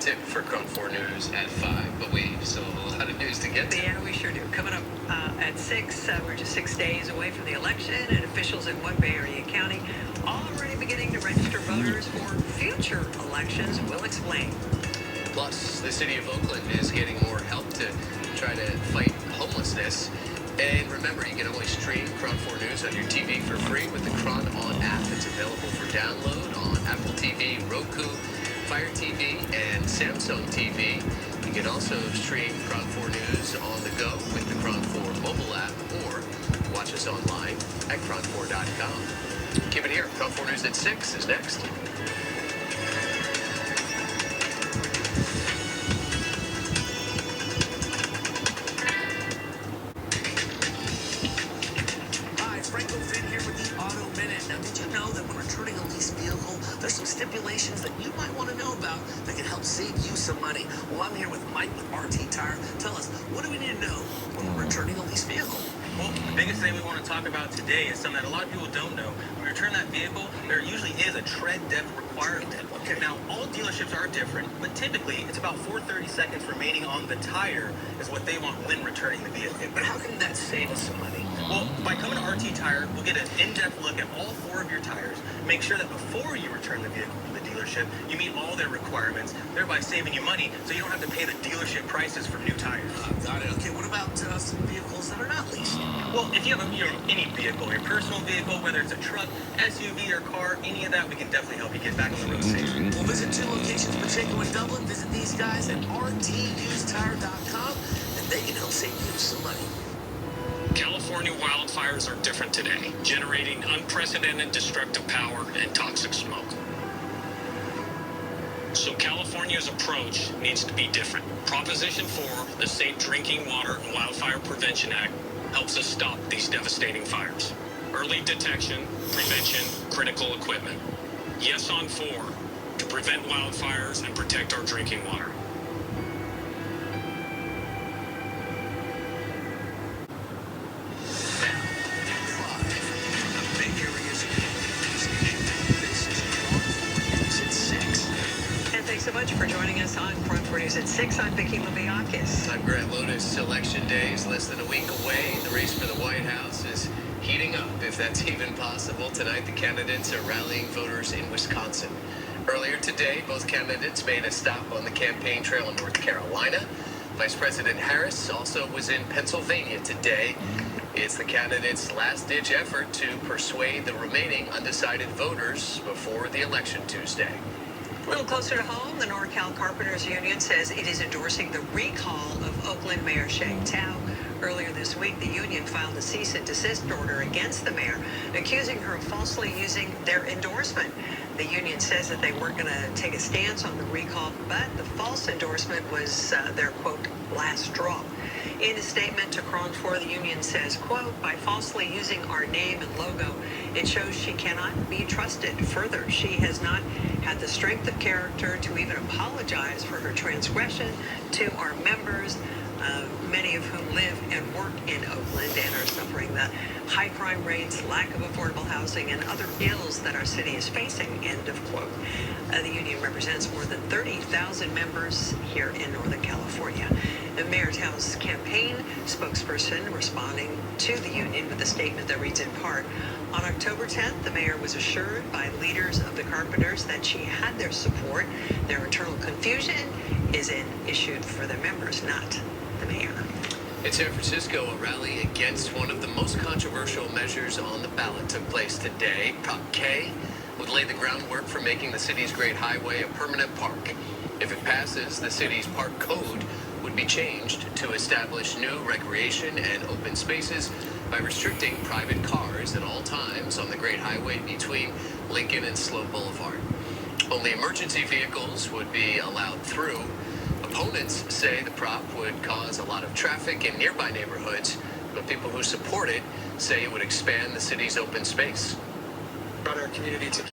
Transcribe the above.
tip for KRON 4 News at 5, but we still have a lot of news to get to. Yeah, we sure do. Coming up at 6, we're just 6 days away from the election, and officials in one Bay Area county already beginning to register voters for future elections. We'll explain. Plus, the city of Oakland is getting more help to try to fight homelessness. And remember, you can always stream KRON 4 News on your TV for free with the KRON On app. It's available for download on Apple TV, Roku, Fire TV, and Samsung TV. You can also stream KRON 4 News on the go with the KRON 4 mobile app or watch us online at KRON4.com. Keep it here. KRON 4 News at 6 is next. Now, did you know that when returning a leased vehicle, there's some stipulations that you might want to know about that can help save you some money? Well, I'm here with Mike with RT Tire. Tell us, what do we need to know when we're returning a leased vehicle? Well, the biggest thing we want to talk about today is something that a lot of people don't know. When you return that vehicle, there usually is a tread depth requirement. Okay. Now, all dealerships are different, but typically it's about 430 seconds remaining on the tire is what they want when returning the vehicle. But how can that save us some money? Well, by coming to RT Tire, we'll get an in-depth look at all 4 of your tires. Make sure that before you return the vehicle to the dealership, you meet all their requirements, thereby saving you money so you don't have to pay the dealership prices for new tires. Got it. Okay, what about some vehicles that are not leased? Well, if you have any vehicle, your personal vehicle, whether it's a truck, SUV, or car, any of that, we can definitely help you get back on the road safely. We'll visit 2 locations, Pacheco and Dublin. Visit these guys at rtusetire.com, and they can help save you some money. California wildfires are different today, generating unprecedented destructive power and toxic smoke. So California's approach needs to be different. Proposition 4, the Safe Drinking Water and Wildfire Prevention Act, helps us stop these devastating fires. Early detection, prevention, critical equipment. Yes on 4, to prevent wildfires and protect our drinking water. Thanks so much for joining us on KRON 4 News at 6. I'm Vicki Leviakis. I'm Grant Lotus. Election day is less than a week away. The race for the White House is heating up, if that's even possible. Tonight, the candidates are rallying voters in Wisconsin. Earlier today, both candidates made a stop on the campaign trail in North Carolina. Vice President Harris also was in Pennsylvania today. It's the candidates' last-ditch effort to persuade the remaining undecided voters before the election Tuesday. A little closer to home, the NorCal Carpenters Union says it is endorsing the recall of Oakland Mayor Sheng Tao. Earlier this week, the union filed a cease and desist order against the mayor, accusing her of falsely using their endorsement. The union says that they weren't going to take a stance on the recall, but the false endorsement was their, quote, last straw. In a statement to KRON 4, the union says, quote, by falsely using our name and logo, it shows she cannot be trusted. Further, she has not had the strength of character to even apologize for her transgression to our members, many of whom live and work in Oakland and are suffering the high crime rates, lack of affordable housing, and other ills that our city is facing, end of quote. The union represents more than 30,000 members here in Northern California. The Mayor Tao's campaign spokesperson responding to the union with a statement that reads in part, on October 10th, the mayor was assured by leaders of the Carpenters that she had their support. Their internal confusion is an issue for their members, not the mayor. In San Francisco, a rally against one of the most controversial measures on the ballot took place today. Prop K would lay the groundwork for making the city's Great Highway a permanent park. If it passes, the city's park code would be changed to establish new recreation and open spaces by restricting private cars at all times on the Great Highway between Lincoln and Sloan Boulevard. Only emergency vehicles would be allowed through. Opponents say the prop would cause a lot of traffic in nearby neighborhoods, but people who support it say it would expand the city's open space. Our community to